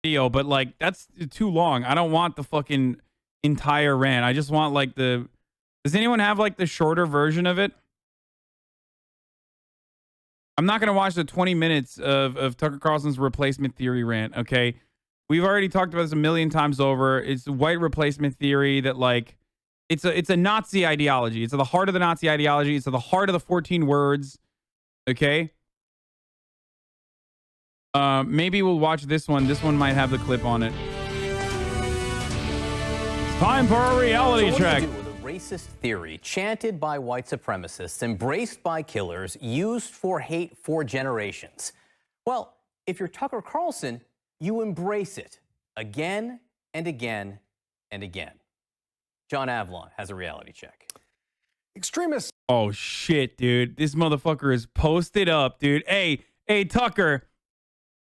video, but like that's too long. I don't want the fucking entire rant. I just want like the. Does anyone have like the shorter version of it? I'm not gonna watch the 20 minutes of Tucker Carlson's replacement theory rant. Okay, we've already talked about this a million times over. It's white replacement theory that like it's a Nazi ideology. It's at the heart of the Nazi ideology. It's at the heart of the 14 words. Okay. Maybe we'll watch this one. This one might have the clip on it. It's time for a reality check. Racist theory chanted by white supremacists, embraced by killers, used for hate for generations. Well, if you're Tucker Carlson, you embrace it again and again and again. John Avlon has a reality check. Extremists. Oh shit, dude. This motherfucker is posted up, dude. Hey, Tucker.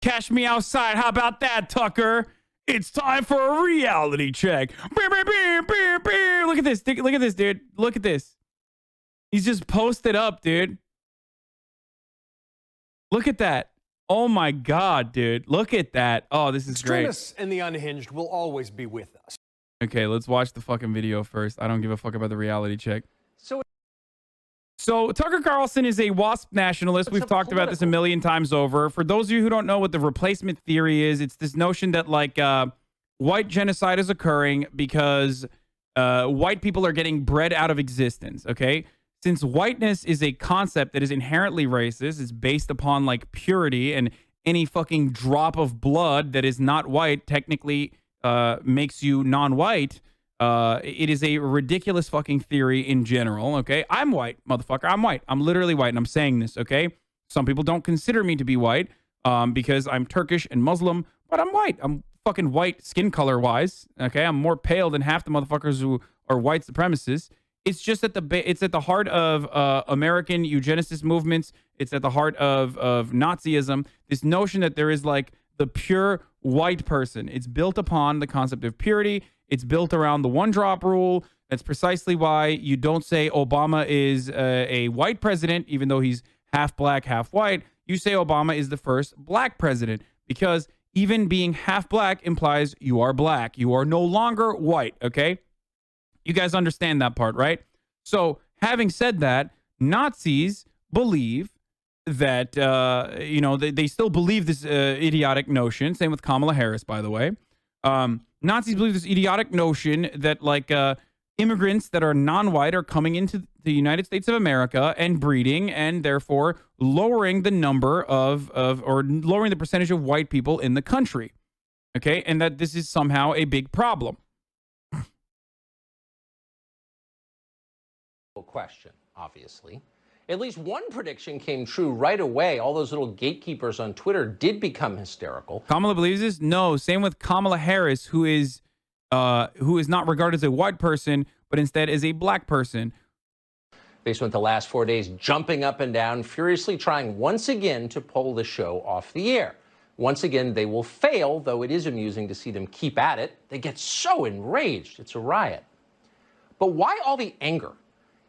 Catch me outside. How about that, Tucker? It's time for a reality check. Look at this. Look at this, dude. Look at this. He's just posted up, dude. Look at that. Oh my God, dude. Look at that. Oh, this is great. Extremists and the unhinged will always be with us. Okay, let's watch the fucking video first. I don't give a fuck about the reality check. So Tucker Carlson is a WASP nationalist. We've talked about this a million times over. For those of you who don't know what the replacement theory is, it's this notion that like white genocide is occurring because white people are getting bred out of existence. Okay, since whiteness is a concept that is inherently racist, it's based upon like purity, and any fucking drop of blood that is not white technically makes you non-white. It is a ridiculous fucking theory in general, okay? I'm white, motherfucker. I'm white. I'm literally white, and I'm saying this, okay? Some people don't consider me to be white because I'm Turkish and Muslim, but I'm white. I'm fucking white skin color-wise, okay? I'm more pale than half the motherfuckers who are white supremacists. It's just at it's at the heart of American eugenicist movements. It's at the heart of Nazism. This notion that there is like the pure white person. It's built upon the concept of purity. It's built around the one-drop rule. That's precisely why you don't say Obama is a white president, even though he's half black, half white. You say Obama is the first black president, because even being half black implies you are black. You are no longer white, okay? You guys understand that part, right? So having said that, Nazis believe that, they still believe this idiotic notion. Same with Kamala Harris, by the way. Nazis believe this idiotic notion that like immigrants that are non-white are coming into the United States of America and breeding, and therefore lowering the number or lowering the percentage of white people in the country. Okay, and that this is somehow a big problem. Question, obviously. At least one prediction came true right away. All those little gatekeepers on Twitter did become hysterical. Kamala believes this? No. Same with Kamala Harris, who is not regarded as a white person, but instead as a black person. They spent the last 4 days jumping up and down, furiously trying once again to pull the show off the air. Once again, they will fail, though it is amusing to see them keep at it. They get so enraged. It's a riot. But why all the anger?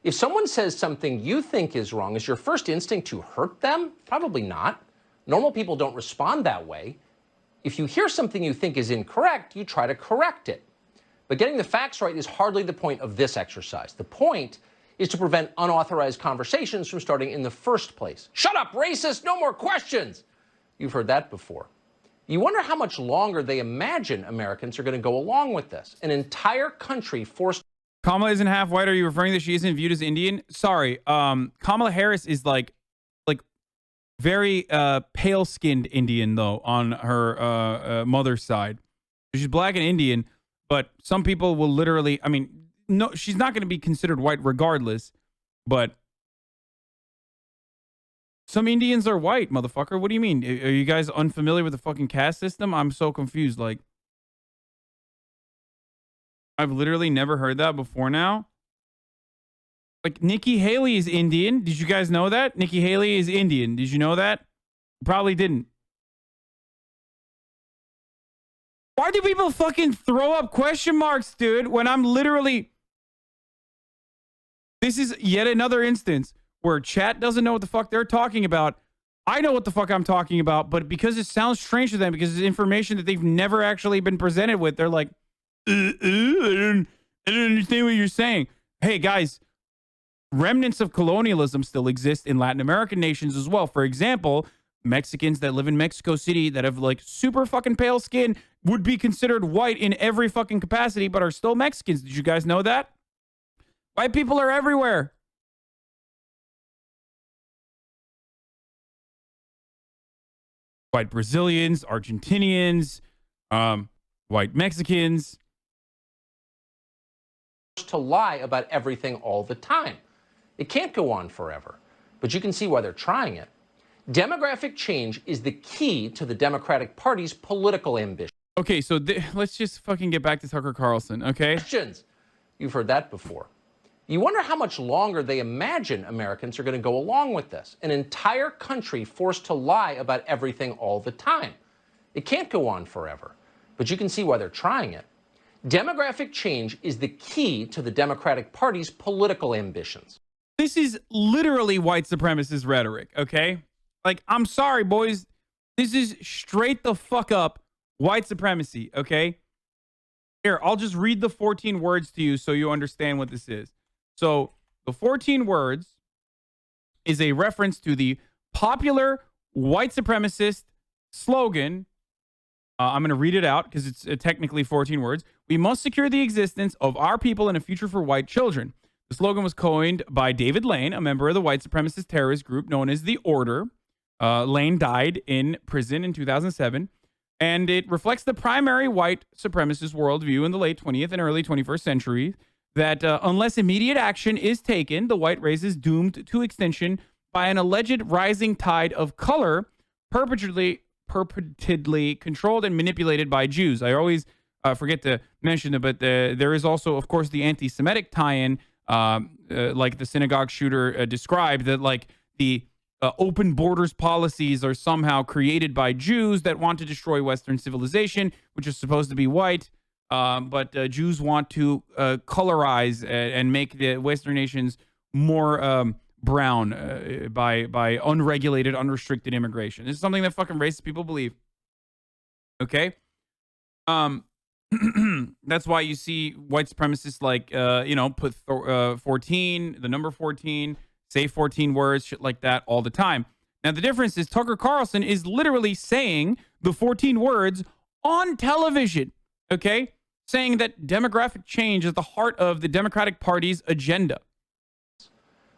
If someone says something you think is wrong, is your first instinct to hurt them? Probably not. Normal people don't respond that way. If you hear something you think is incorrect, you try to correct it. But getting the facts right is hardly the point of this exercise. The point is to prevent unauthorized conversations from starting in the first place. Shut up, racist! No more questions! You've heard that before. You wonder how much longer they imagine Americans are going to go along with this. An entire country forced. Kamala isn't half white. Are you referring that she isn't viewed as Indian? Sorry. Kamala Harris is like very pale-skinned Indian, though, on her mother's side. She's black and Indian, but some people will literally, I mean, no, she's not going to be considered white regardless, but some Indians are white, motherfucker. What do you mean? Are you guys unfamiliar with the fucking caste system? I'm so confused. Like, I've literally never heard that before now. Like, Nikki Haley is Indian. Did you guys know that? Nikki Haley is Indian. Did you know that? Probably didn't. Why do people fucking throw up question marks, dude, when I'm literally... This is yet another instance where chat doesn't know what the fuck they're talking about. I know what the fuck I'm talking about, but because it sounds strange to them, because it's information that they've never actually been presented with, they're like, I don't understand what you're saying. Hey, guys, remnants of colonialism still exist in Latin American nations as well. For example, Mexicans that live in Mexico City that have like super fucking pale skin would be considered white in every fucking capacity, but are still Mexicans. Did you guys know that? White people are everywhere. White Brazilians, Argentinians, white Mexicans. To lie about everything all the time. It can't go on forever, but you can see why they're trying it. Demographic change is the key to the Democratic Party's political ambition. Okay, so let's just fucking get back to Tucker Carlson, okay? Questions. You've heard that before. You wonder how much longer they imagine Americans are going to go along with this. An entire country forced to lie about everything all the time. It can't go on forever, but you can see why they're trying it. Demographic change is the key to the Democratic Party's political ambitions. This is literally white supremacist rhetoric, okay? Like, I'm sorry, boys. This is straight the fuck up white supremacy, okay? Here, I'll just read the 14 words to you so you understand what this is. So, the 14 words is a reference to the popular white supremacist slogan. I'm going to read it out because it's technically 14 words. We must secure the existence of our people and a future for white children. The slogan was coined by David Lane, a member of the white supremacist terrorist group known as the Order. Lane died in prison in 2007, and it reflects the primary white supremacist worldview in the late 20th and early 21st century that unless immediate action is taken, the white race is doomed to extinction by an alleged rising tide of color perpetually controlled and manipulated by Jews. I always forget to mention it, but there is also, of course, the anti-Semitic tie-in, like the synagogue shooter described, that like the open borders policies are somehow created by Jews that want to destroy Western civilization, which is supposed to be white. But Jews want to colorize and make the Western nations more brown by unregulated, unrestricted immigration. This is something that fucking racist people believe. Okay? That's why you see white supremacists like, put 14, the number 14, say 14 words, shit like that all the time. Now, the difference is Tucker Carlson is literally saying the 14 words on television, okay? Saying that demographic change is the heart of the Democratic Party's agenda.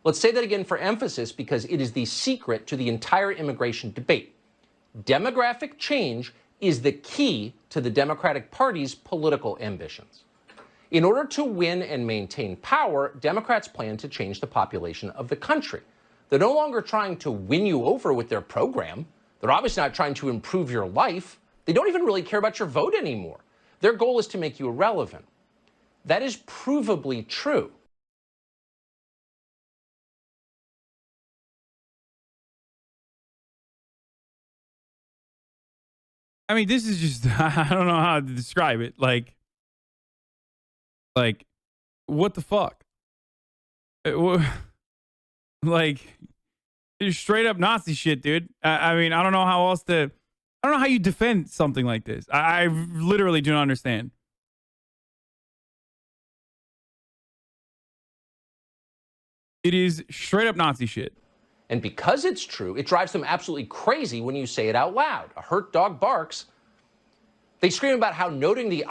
Let's say that again for emphasis because it is the secret to the entire immigration debate. Demographic change is the key to the Democratic Party's political ambitions. In order to win and maintain power, Democrats plan to change the population of the country. They're no longer trying to win you over with their program. They're obviously not trying to improve your life. They don't even really care about your vote anymore. Their goal is to make you irrelevant. That is provably true. I mean, this is just, I don't know how to describe it. Like, what the fuck? Like, it's straight up Nazi shit, dude. I mean, I don't know how else to, I don't know how you defend something like this. I literally do not understand. It is straight up Nazi shit. And because it's true, it drives them absolutely crazy when you say it out loud. A hurt dog barks. They scream about how noting the...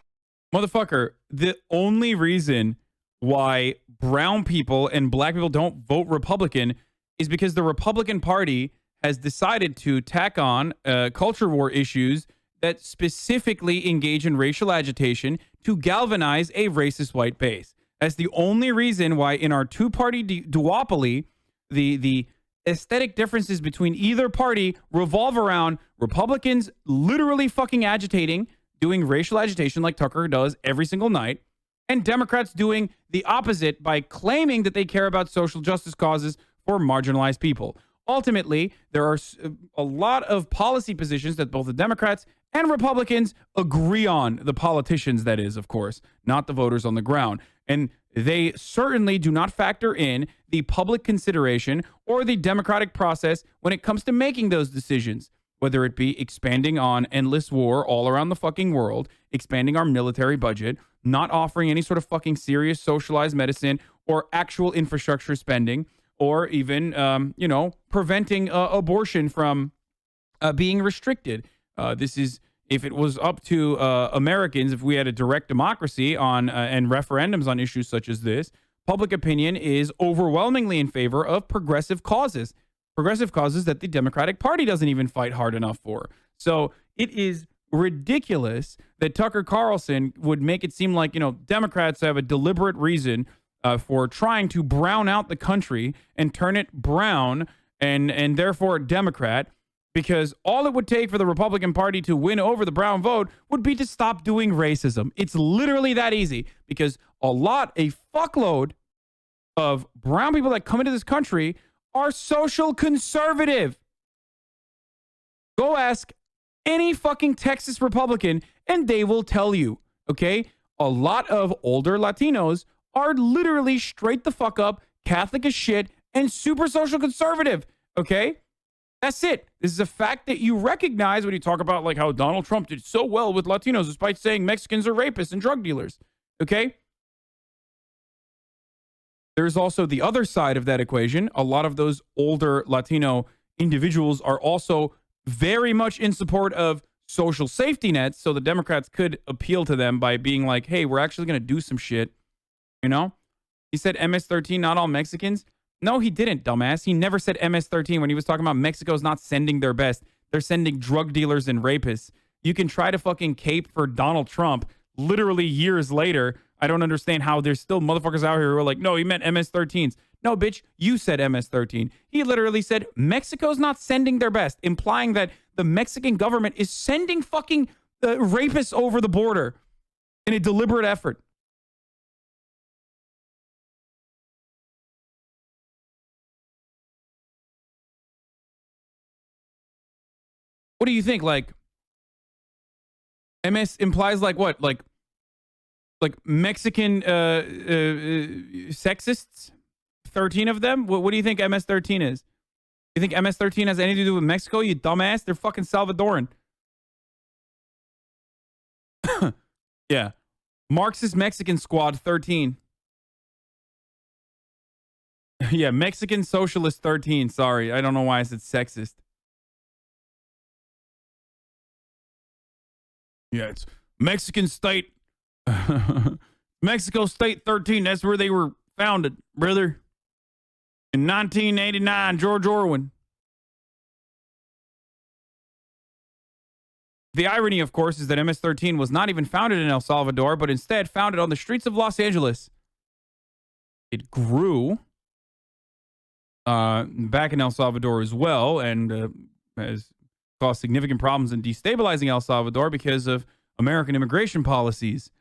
Motherfucker, the only reason why brown people and black people don't vote Republican is because the Republican Party has decided to tack on culture war issues that specifically engage in racial agitation to galvanize a racist white base. That's the only reason why in our two-party duopoly, the aesthetic differences between either party revolve around Republicans literally fucking agitating, doing racial agitation like Tucker does every single night, and Democrats doing the opposite by claiming that they care about social justice causes for marginalized people. Ultimately, there are a lot of policy positions that both the Democrats and Republicans agree on. The politicians, that is, of course, not the voters on the ground. And They certainly do not factor in the public consideration or the democratic process when it comes to making those decisions, whether it be expanding on endless war all around the fucking world, expanding our military budget, not offering any sort of fucking serious socialized medicine or actual infrastructure spending, or even, preventing abortion from being restricted. This is, if it was up to Americans, if we had a direct democracy on and referendums on issues such as this, public opinion is overwhelmingly in favor of progressive causes that the Democratic Party doesn't even fight hard enough for. So it is ridiculous that Tucker Carlson would make it seem like, Democrats have a deliberate reason for trying to brown out the country and turn it brown and therefore Democrat, because all it would take for the Republican Party to win over the brown vote would be to stop doing racism. It's literally that easy, because a fuckload of brown people that come into this country are social conservative. Go ask any fucking Texas Republican and they will tell you, okay? A lot of older Latinos are literally straight the fuck up, Catholic as shit, and super social conservative, okay? That's it. This is a fact that you recognize when you talk about like how Donald Trump did so well with Latinos despite saying Mexicans are rapists and drug dealers, okay? There's also the other side of that equation. A lot of those older Latino individuals are also very much in support of social safety nets, so the Democrats could appeal to them by being like, hey, we're actually going to do some shit, He said MS-13, not all Mexicans. No, he didn't, dumbass. He never said MS-13 when he was talking about Mexico's not sending their best. They're sending drug dealers and rapists. You can try to fucking cape for Donald Trump literally years later. I don't understand how there's still motherfuckers out here who are like, no, he meant MS-13s. No, bitch, you said MS-13. He literally said Mexico's not sending their best, implying that the Mexican government is sending fucking rapists over the border in a deliberate effort. What do you think? Like, MS implies like what? Like Mexican sexists? 13 of them? What do you think MS-13 is? You think MS-13 has anything to do with Mexico, you dumbass? They're fucking Salvadoran. Yeah. Marxist Mexican Squad 13. Yeah, Mexican Socialist 13. Sorry, I don't know why I said sexist. Yeah, it's Mexican State. Mexico State 13. That's where they were founded, brother. In 1989, George Orwell. The irony, of course, is that MS-13 was not even founded in El Salvador, but instead founded on the streets of Los Angeles. It grew back in El Salvador as well, and has caused significant problems in destabilizing El Salvador because of American immigration policies,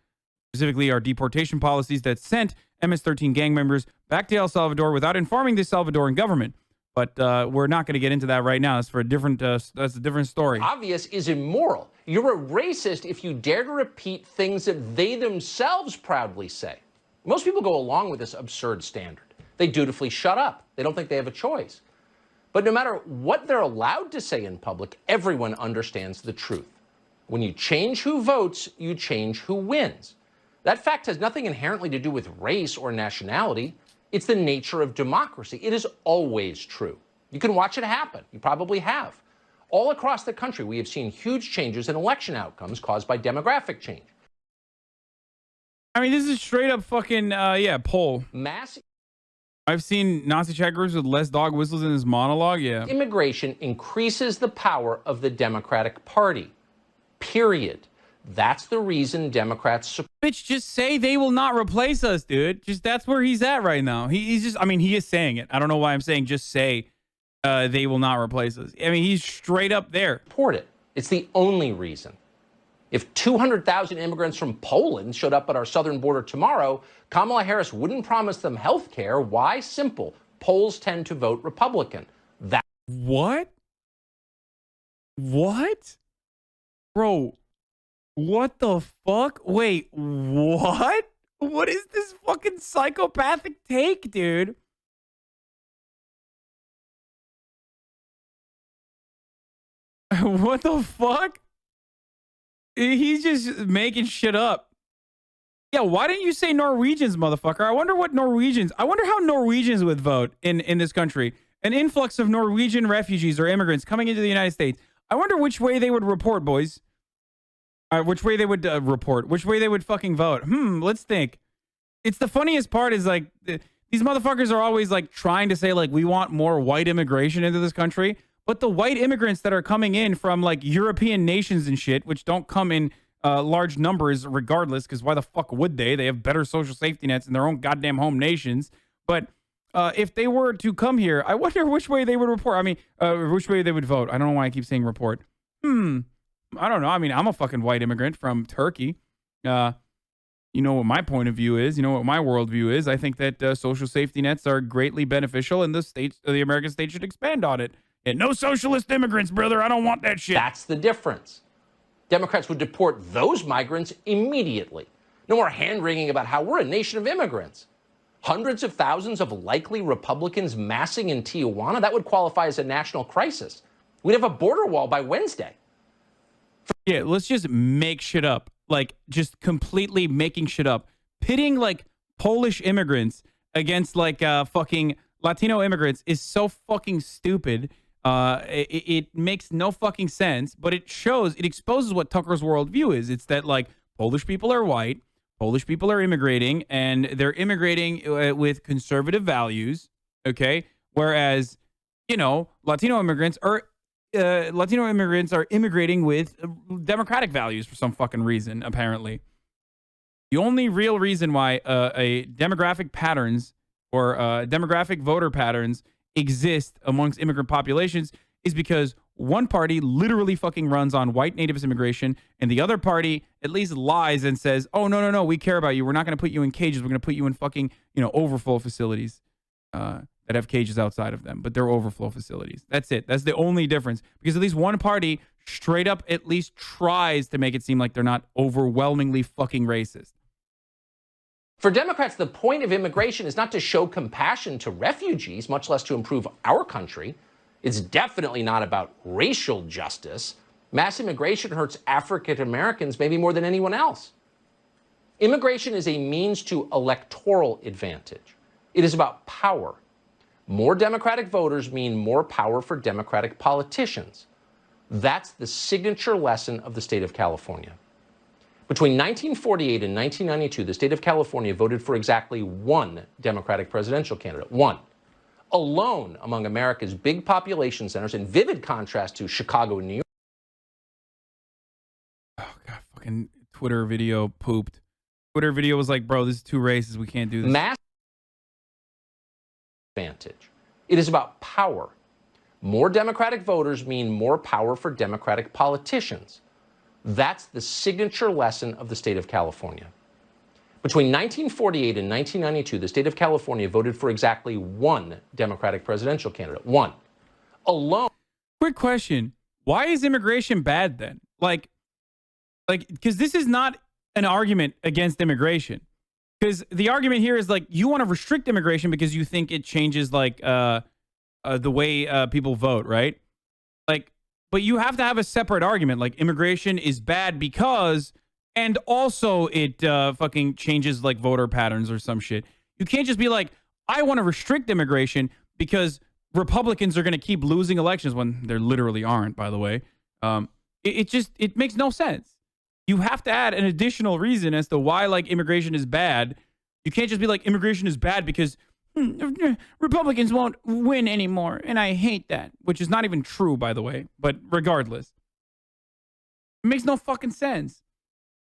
specifically our deportation policies that sent MS-13 gang members back to El Salvador without informing the Salvadoran government. But we're not going to get into that right now. That's for a different. That's a different story. Obvious is immoral. You're a racist if you dare to repeat things that they themselves proudly say. Most people go along with this absurd standard. They dutifully shut up. They don't think they have a choice. But no matter what they're allowed to say in public, everyone understands the truth. When you change who votes, you change who wins. That fact has nothing inherently to do with race or nationality. It's the nature of democracy. It is always true. You can watch it happen. You probably have. All across the country, we have seen huge changes in election outcomes caused by demographic change. I mean, this is straight up fucking, poll. Mass I've seen Nazi chat groups with less dog whistles in his monologue, yeah. immigration increases the power of the Democratic Party. Period. That's the reason Democrats support. Bitch, just say they will not replace us, dude. Just that's where he's at right now. He's just, I mean, he is saying it. I don't know why I'm saying just say they will not replace us. I mean, he's straight up there. It. It's the only reason. If 200,000 immigrants from Poland showed up at our southern border tomorrow, Kamala Harris wouldn't promise them health care. Why? Simple. Poles tend to vote Republican. What? What? Bro, what the fuck? Wait, what? What is this fucking psychopathic take, dude? What the fuck? He's just making shit up. Yeah, why didn't you say Norwegians, motherfucker? I wonder how Norwegians would vote in this country. An influx of Norwegian refugees or immigrants coming into the United States. I wonder which way they would report, boys. Which way they would report. Which way they would fucking vote. Let's think. It's the funniest part is like, these motherfuckers are always like trying to say like, we want more white immigration into this country. But the white immigrants that are coming in from like European nations and shit, which don't come in large numbers regardless, because why the fuck would they? They have better social safety nets in their own goddamn home nations. But if they were to come here, I wonder which way they would report. I mean, which way they would vote. I don't know why I keep saying report. I don't know. I mean, I'm a fucking white immigrant from Turkey. You know what my point of view is. You know what my worldview is. I think that social safety nets are greatly beneficial, and the American state should expand on it. And no socialist immigrants, brother. I don't want that shit. That's the difference. Democrats would deport those migrants immediately. No more hand-wringing about how we're a nation of immigrants. Hundreds of thousands of likely Republicans massing in Tijuana, that would qualify as a national crisis. We'd have a border wall by Wednesday. Yeah, let's just make shit up. Like, just completely making shit up. Pitting, like, Polish immigrants against, like, fucking Latino immigrants is so fucking stupid. It makes no fucking sense, but it exposes what Tucker's worldview is. It's that, like, Polish people are white, Polish people are immigrating, and they're immigrating with conservative values, okay? Whereas, you know, Latino immigrants are immigrating with democratic values for some fucking reason, apparently. The only real reason why a demographic patterns or demographic voter patterns exist amongst immigrant populations is because one party literally fucking runs on white nativist immigration, and the other party at least lies and says, oh, no, we care about you. We're not going to put you in cages. We're going to put you in fucking, overflow facilities that have cages outside of them, but they're overflow facilities. That's it. That's the only difference, because at least one party straight up at least tries to make it seem like they're not overwhelmingly fucking racist. For Democrats, the point of immigration is not to show compassion to refugees, much less to improve our country. It's definitely not about racial justice. Mass immigration hurts African Americans maybe more than anyone else. Immigration is a means to electoral advantage. It is about power. More Democratic voters mean more power for Democratic politicians. That's the signature lesson of the state of California. Between 1948 and 1992, the state of California voted for exactly one Democratic presidential candidate. One. Alone among America's big population centers, in vivid contrast to Chicago and New York. Oh, God, fucking Twitter video pooped. Twitter video was like, bro, this is too racist. We can't do this. Mass advantage. It is about power. More Democratic voters mean more power for Democratic politicians. That's the signature lesson of the state of California. Between 1948 and 1992, the state of California voted for exactly one Democratic presidential candidate. One. Alone. Quick question. Why is immigration bad then? Like, because this is not an argument against immigration. Because the argument here is like, you want to restrict immigration because you think it changes like the way people vote, right? Like, but you have to have a separate argument. Like, immigration is bad because, and also it fucking changes like voter patterns or some shit. You can't just be like, I want to restrict immigration because Republicans are going to keep losing elections when they literally aren't, by the way. It makes no sense. You have to add an additional reason as to why like immigration is bad. You can't just be like, immigration is bad because Republicans won't win anymore, and I hate that, which is not even true, by the way, but regardless. It makes no fucking sense.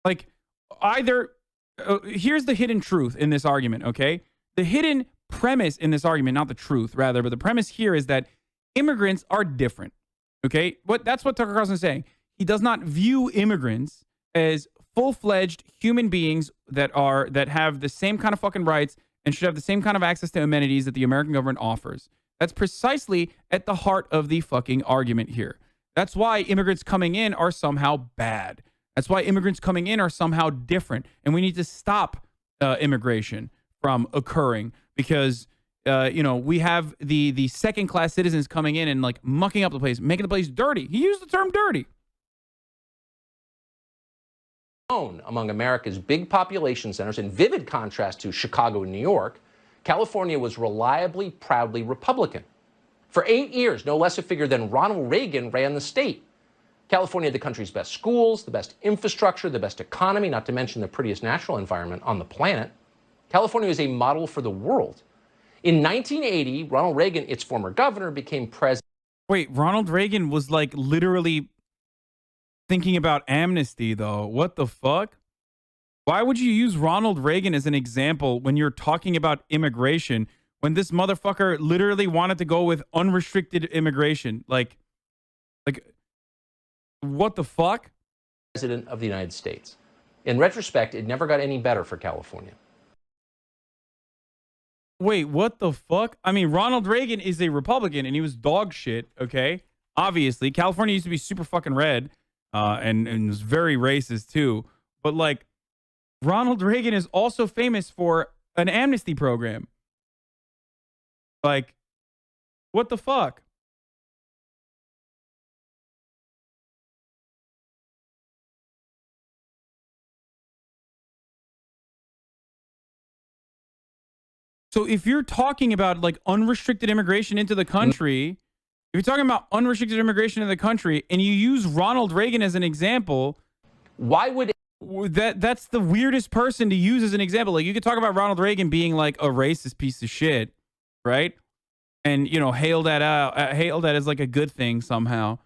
Like, either, here's the hidden truth in this argument, okay? The hidden premise in this argument, not the truth, rather, but the premise here is that immigrants are different, okay? That's what Tucker Carlson is saying. He does not view immigrants as full-fledged human beings that have the same kind of fucking rights and should have the same kind of access to amenities that the American government offers. That's precisely at the heart of the fucking argument here. That's why immigrants coming in are somehow bad. That's why immigrants coming in are somehow different. And we need to stop immigration from occurring because we have the second class citizens coming in and like mucking up the place, making the place dirty. He used the term dirty. Among America's big population centers, in vivid contrast to Chicago and New York, California was reliably, proudly Republican. For 8 years, no less a figure than Ronald Reagan ran the state. California had the country's best schools, the best infrastructure, the best economy, not to mention the prettiest natural environment on the planet. California was a model for the world. In 1980, Ronald Reagan, its former governor, became president. Wait, Ronald Reagan was like literally thinking about amnesty, though. What the fuck? Why would you use Ronald Reagan as an example when you're talking about immigration when this motherfucker literally wanted to go with unrestricted immigration? Like, what the fuck? President of the United States. In retrospect, it never got any better for California. Wait, what the fuck? I mean, Ronald Reagan is a Republican and he was dog shit, okay? Obviously, California used to be super fucking red and was very racist too. But like, Ronald Reagan is also famous for an amnesty program. Like, what the fuck? So if you're talking about like unrestricted immigration into the country, if you're talking about unrestricted immigration in the country and you use Ronald Reagan as an example, why would that's the weirdest person to use as an example. Like you could talk about Ronald Reagan being like a racist piece of shit, right? And hail that as like a good thing somehow.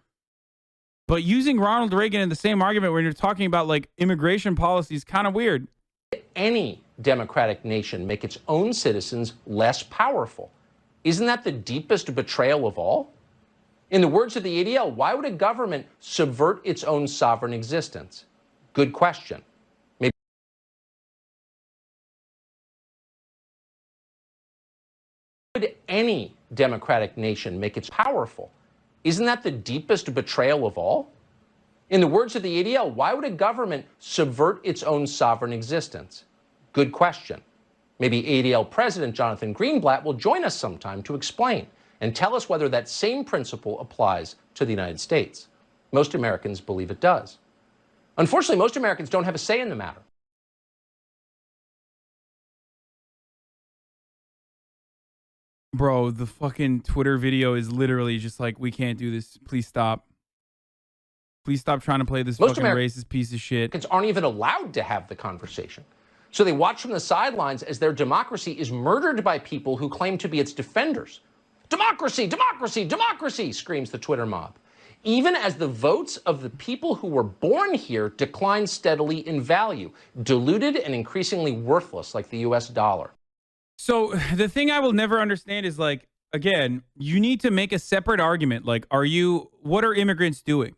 But using Ronald Reagan in the same argument when you're talking about like immigration policy is kind of weird. Any democratic nation make its own citizens less powerful? Isn't that the deepest betrayal of all? In the words of the ADL, why would a government subvert its own sovereign existence? Good question. Maybe would any democratic nation make its powerful? Isn't that the deepest betrayal of all? In the words of the ADL, why would a government subvert its own sovereign existence? Good question. Maybe ADL President Jonathan Greenblatt will join us sometime to explain and tell us whether that same principle applies to the United States. Most Americans believe it does. Unfortunately, most Americans don't have a say in the matter. Bro, the fucking Twitter video is literally just like, we can't do this. Please stop. Please stop trying to play this fucking racist piece of shit. Americans aren't even allowed to have the conversation. So they watch from the sidelines as their democracy is murdered by people who claim to be its defenders. Democracy, democracy, democracy, screams the Twitter mob. Even as the votes of the people who were born here decline steadily in value, diluted and increasingly worthless like the US dollar. So the thing I will never understand is like, again, you need to make a separate argument. Like, what are immigrants doing?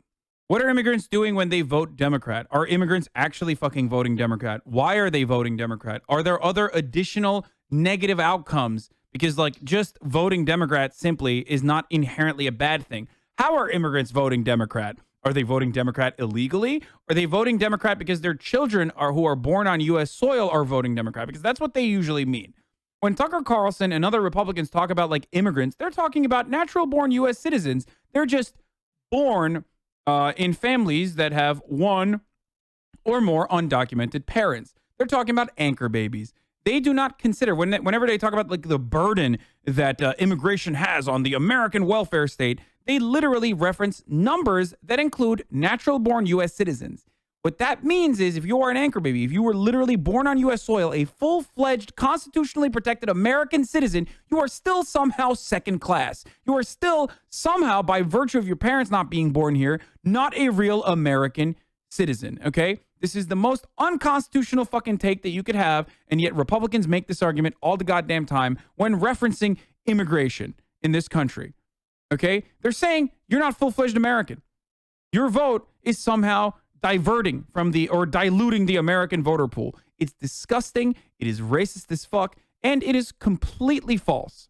What are immigrants doing when they vote Democrat? Are immigrants actually fucking voting Democrat? Why are they voting Democrat? Are there other additional negative outcomes? Because like just voting Democrat simply is not inherently a bad thing. How are immigrants voting Democrat? Are they voting Democrat illegally? Are they voting Democrat because their children who are born on U.S. soil are voting Democrat? Because that's what they usually mean. When Tucker Carlson and other Republicans talk about like immigrants, they're talking about natural born U.S. citizens. They're just born in families that have one or more undocumented parents. They're talking about anchor babies. They do not consider, whenever they talk about like the burden that immigration has on the American welfare state, they literally reference numbers that include natural born U.S. citizens. What that means is if you are an anchor baby, if you were literally born on U.S. soil, a full-fledged, constitutionally protected American citizen, you are still somehow second class. You are still somehow, by virtue of your parents not being born here, not a real American citizen, okay? This is the most unconstitutional fucking take that you could have, and yet Republicans make this argument all the goddamn time when referencing immigration in this country, okay? They're saying you're not full-fledged American. Your vote is somehow diverting from or diluting the American voter pool. It's disgusting. It is racist as fuck, and it is completely false.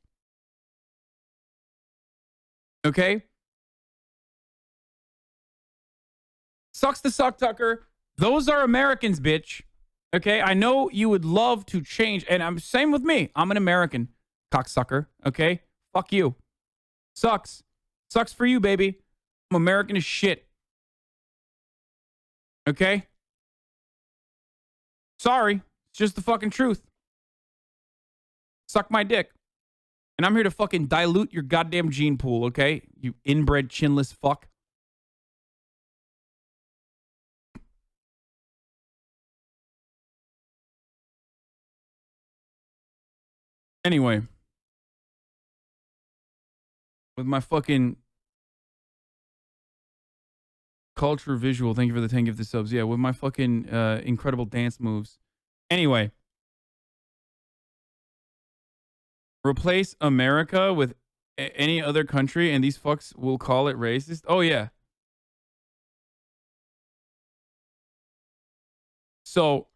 Okay? Sucks to suck, Tucker. Those are Americans, bitch. Okay, I know you would love to change, and I'm same with me. I'm an American, cocksucker. Okay, fuck you. Sucks for you, baby. I'm American as shit. Okay, sorry, it's just the fucking truth. Suck my dick, and I'm here to fucking dilute your goddamn gene pool. Okay, you inbred chinless fuck. Anyway, with my fucking culture visual, thank you for the 10 gifted subs. Yeah, with my fucking incredible dance moves. Anyway, replace America with any other country and these fucks will call it racist. Oh, yeah. So,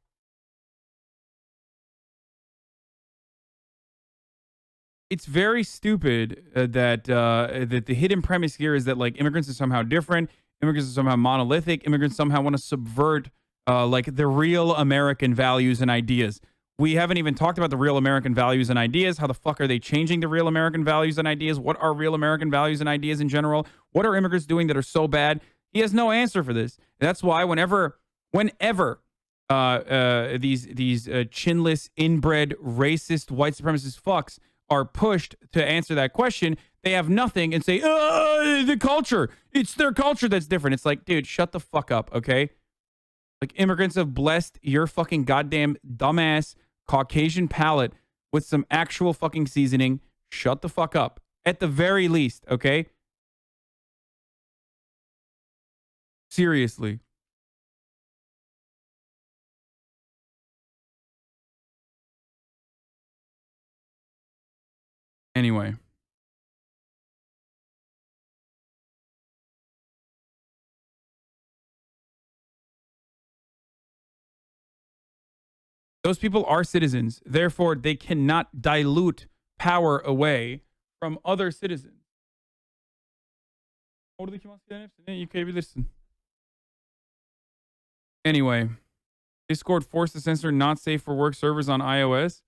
it's very stupid that the hidden premise here is that like immigrants are somehow different. Immigrants are somehow monolithic. Immigrants somehow want to subvert like the real American values and ideas. We haven't even talked about the real American values and ideas. How the fuck are they changing the real American values and ideas? What are real American values and ideas in general? What are immigrants doing that are so bad? He has no answer for this. That's why whenever these chinless, inbred, racist, white supremacist fucks are pushed to answer that question, they have nothing and say, the culture. It's their culture that's different. It's like, dude, shut the fuck up, okay? Like, immigrants have blessed your fucking goddamn dumbass Caucasian palate with some actual fucking seasoning. Shut the fuck up. At the very least, okay? Seriously. Anyway. Those people are citizens. Therefore, they cannot dilute power away from other citizens. Anyway, Discord forced to censor not safe for work servers on iOS.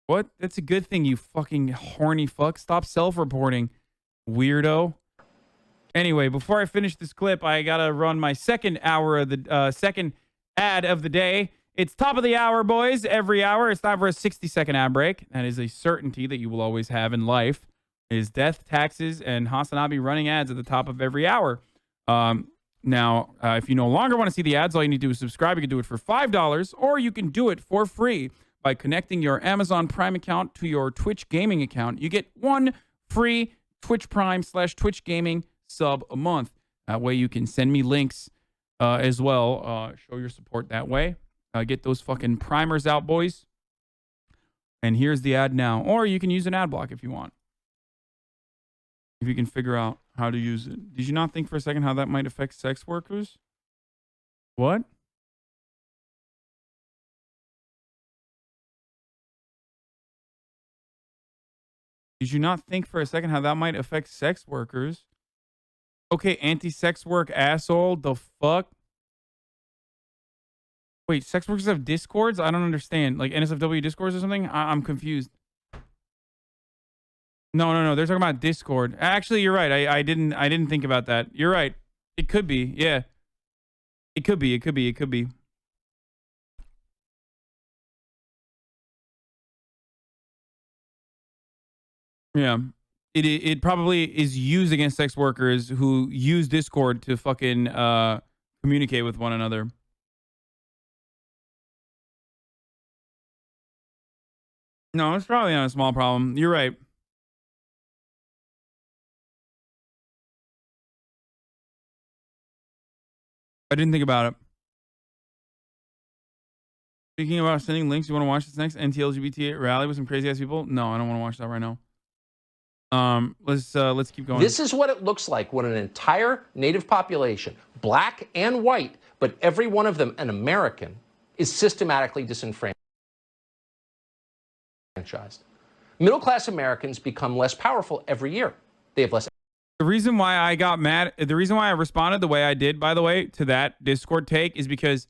What? That's a good thing, you fucking horny fuck. Stop self-reporting, weirdo. Anyway, before I finish this clip, I gotta run my second hour of the second ad of the day. It's top of the hour, boys. Every hour, it's time for a 60-second ad break. That is a certainty that you will always have in life. Is death, taxes, and Hasnabi running ads at the top of every hour. Now, if you no longer want to see the ads, all you need to do is subscribe. You can do it for $5, or you can do it for free by connecting your Amazon Prime account to your Twitch gaming account. You get one free Twitch Prime / Twitch gaming sub a month. That way you can send me links as well. Show your support that way. Get those fucking primers out, boys. And here's the ad now. Or you can use an ad block if you want. If you can figure out how to use it. Did you not think for a second how that might affect sex workers? What? Did you not think for a second how that might affect sex workers? Okay, anti-sex work asshole. The fuck? Wait, sex workers have discords? I don't understand. Like NSFW discords or something? I'm confused. No. They're talking about Discord. Actually, you're right. I didn't think about that. You're right. It could be. Yeah. It could be. Yeah. It probably is used against sex workers who use Discord to fucking communicate with one another. No, it's probably not a small problem. You're right. I didn't think about it. Speaking about sending links, you want to watch this next anti-LGBT rally with some crazy ass people? No, I don't want to watch that right now. Let's keep going. This is what it looks like when an entire native population, black and white, but every one of them an American, is systematically disenfranchised. Middle-class Americans become less powerful every year. They have less. The reason why I got mad, the reason why I responded the way I did, by the way, to that Discord take is because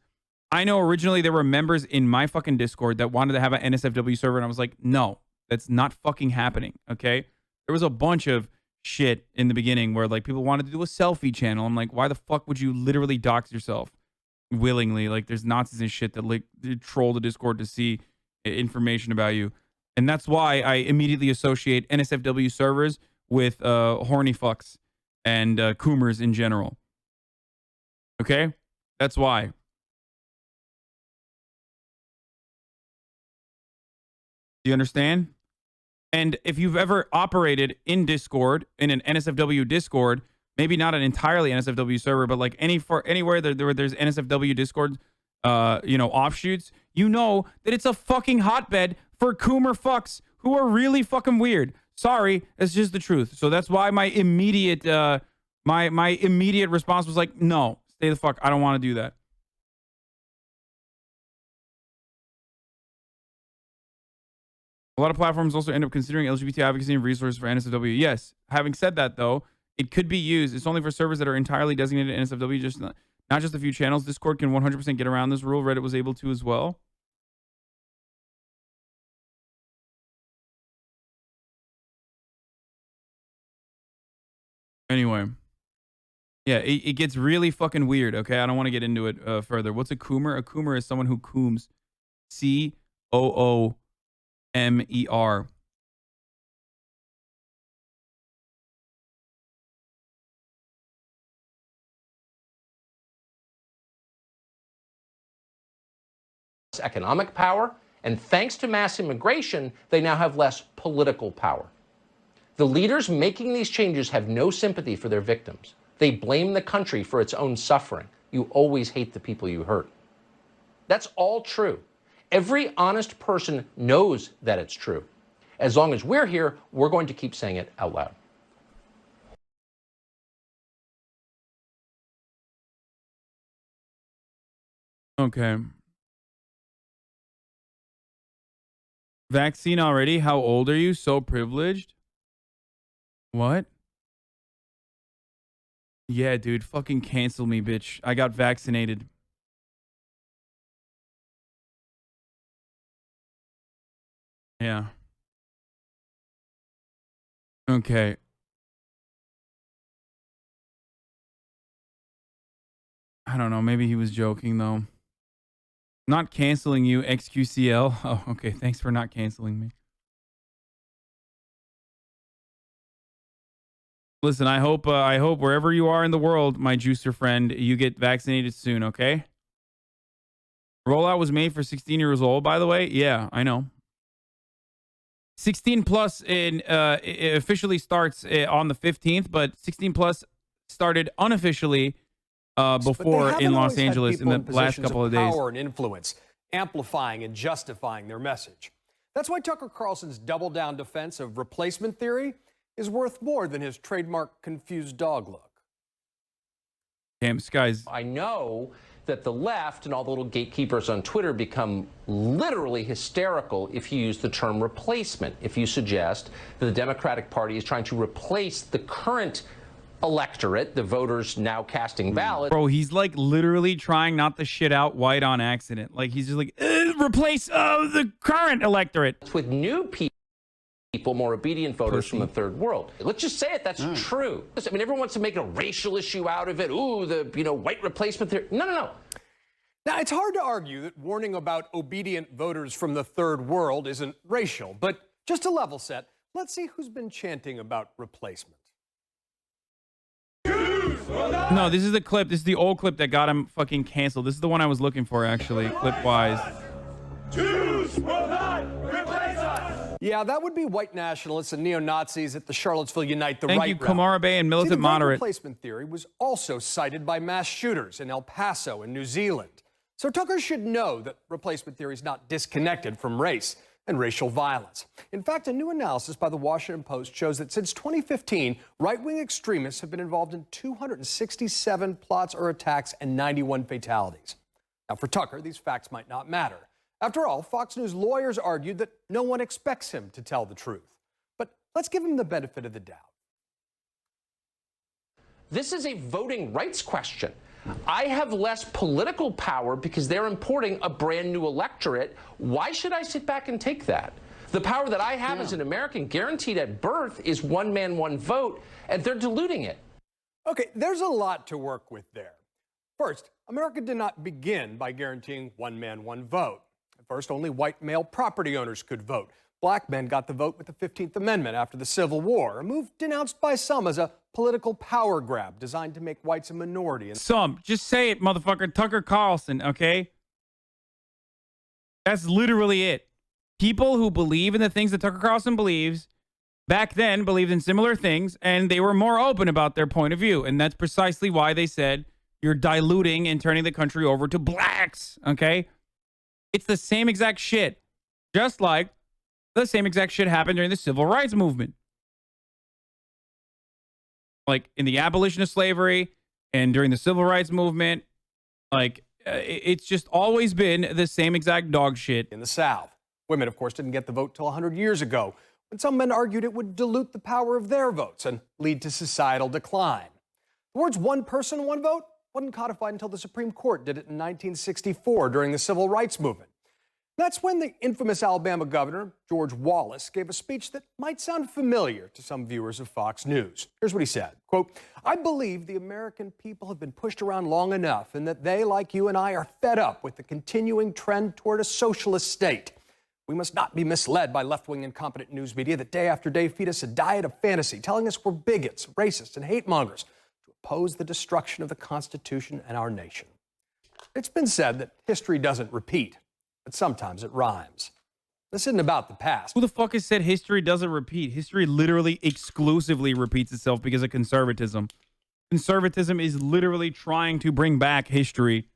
I know originally there were members in my fucking Discord that wanted to have an NSFW server, and I was like, no, that's not fucking happening, okay? There was a bunch of shit in the beginning where, like, people wanted to do a selfie channel. I'm like, why the fuck would you literally dox yourself willingly? Like, there's Nazis and shit that, like, troll the Discord to see information about you. And that's why I immediately associate NSFW servers with horny fucks and coomers in general. Okay? That's why. Do you understand? And if you've ever operated in Discord, in an NSFW Discord, maybe not an entirely NSFW server, but like anywhere where there's NSFW Discord, offshoots, you know that it's a fucking hotbed for coomer fucks who are really fucking weird. Sorry, it's just the truth. So that's why my immediate my immediate response was like, no, stay the fuck. I don't want to do that. A lot of platforms also end up considering LGBT advocacy and resources for NSFW. Yes. Having said that, though, it could be used. It's only for servers that are entirely designated NSFW, just not just a few channels. Discord can 100% get around this rule. Reddit was able to as well. Anyway. Yeah, it gets really fucking weird, okay? I don't want to get into it further. What's a coomer? A coomer is someone who cooms. COOMER. Economic power, and thanks to mass immigration, they now have less political power. The leaders making these changes have no sympathy for their victims. They blame the country for its own suffering. You always hate the people you hurt. That's all true. Every honest person knows that it's true. As long as we're here, we're going to keep saying it out loud. Okay. Vaccine already? How old are you? So privileged? What? Yeah, dude. Fucking cancel me, bitch. I got vaccinated. Yeah. Okay. I don't know. Maybe he was joking, though. Not canceling you, XQCL. Oh, okay. Thanks for not canceling me. Listen, I hope wherever you are in the world, my juicer friend, you get vaccinated soon, okay? Rollout was made for 16 years old, by the way. Yeah, I know. 16 plus it officially starts on the 15th, but 16 plus started unofficially before in Los Angeles in the last couple of days. Power and influence, amplifying and justifying their message. That's why Tucker Carlson's double-down defense of replacement theory is worth more than his trademark confused dog look. Damn, guys. I know that the left and all the little gatekeepers on Twitter become literally hysterical if you use the term replacement, if you suggest that the Democratic Party is trying to replace the current electorate, the voters now casting ballots. Bro, he's like literally trying not to shit out white on accident. Like he's just like, replace the current electorate with new people, more obedient voters from the third world. Let's just say it, that's true. I mean, everyone wants to make a racial issue out of it. Ooh, the white replacement theory. No. Now, it's hard to argue that warning about obedient voters from the third world isn't racial, but just to level set, let's see who's been chanting about replacement. No, this is the clip. This is the old clip that got him fucking canceled. This is the one I was looking for, actually, clip-wise. Jews will not replace us. Yeah, that would be white nationalists and neo-Nazis at the Charlottesville Unite the Thank Right you, rally. Kamara Bay and Militant See, the Moderate. replacement theory was also cited by mass shooters in El Paso and New Zealand. So Tucker should know that replacement theory is not disconnected from race and racial violence. In fact, a new analysis by the Washington Post shows that since 2015, right-wing extremists have been involved in 267 plots or attacks and 91 fatalities. Now, for Tucker, these facts might not matter. After all, Fox News lawyers argued that no one expects him to tell the truth. But let's give him the benefit of the doubt. This is a voting rights question. I have less political power because they're importing a brand new electorate. Why should I sit back and take that? The power that I have as an American guaranteed at birth is one man, one vote, and they're diluting it. Okay, there's a lot to work with there. First, America did not begin by guaranteeing one man, one vote. At first, only white male property owners could vote. Black men got the vote with the 15th Amendment after the Civil War, a move denounced by some as a political power grab designed to make whites a minority. Some, just say it, motherfucker. Tucker Carlson, okay? That's literally it. People who believe in the things that Tucker Carlson believes back then believed in similar things, and they were more open about their point of view. And that's precisely why they said you're diluting and turning the country over to blacks, okay? It's the same exact shit. Just like the same exact shit happened during the civil rights movement. Like in the abolition of slavery and during the civil rights movement, like it's just always been the same exact dog shit. In the South, women, of course, didn't get the vote till 100 years ago, when some men argued it would dilute the power of their votes and lead to societal decline. The words one person, one vote wasn't codified until the Supreme Court did it in 1964 during the civil rights movement. That's when the infamous Alabama governor, George Wallace, gave a speech that might sound familiar to some viewers of Fox News. Here's what he said, quote, "I believe the American people have been pushed around long enough and that they, like you and I, are fed up with the continuing trend toward a socialist state. We must not be misled by left-wing incompetent news media that day after day feed us a diet of fantasy, telling us we're bigots, racists, and hate mongers to oppose the destruction of the Constitution and our nation." It's been said that history doesn't repeat, but sometimes it rhymes. This isn't about the past. Who the fuck has said history doesn't repeat? History literally exclusively repeats itself because of conservatism. Conservatism is literally trying to bring back history,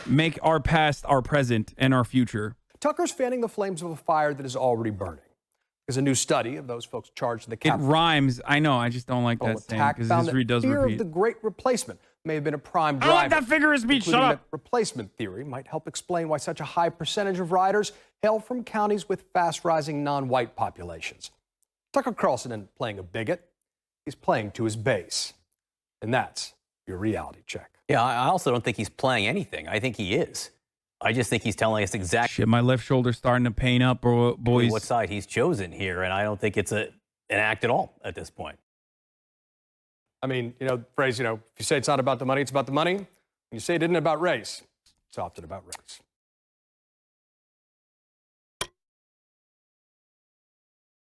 make our past our present and our future. Tucker's fanning the flames of a fire that is already burning. There's a new study of those folks charged with the It rhymes. I know. I just don't like that saying attack because found history that does fear repeat. of the Great Replacement may have been a prime I driver. like that figure of speech. Shut including up. that replacement theory might help explain why such a high percentage of riders hail from counties with fast-rising non-white populations. Tucker Carlson isn't playing a bigot. He's playing to his base. And that's your reality check. Yeah, I also don't think he's playing anything. I think he is. I just think he's telling us exactly Shit, my left shoulder's starting to pain up, boys. what side he's chosen here, and I don't think it's an act at all at this point. I mean, the phrase, if you say it's not about the money, it's about the money. When you say it isn't about race, it's often about race.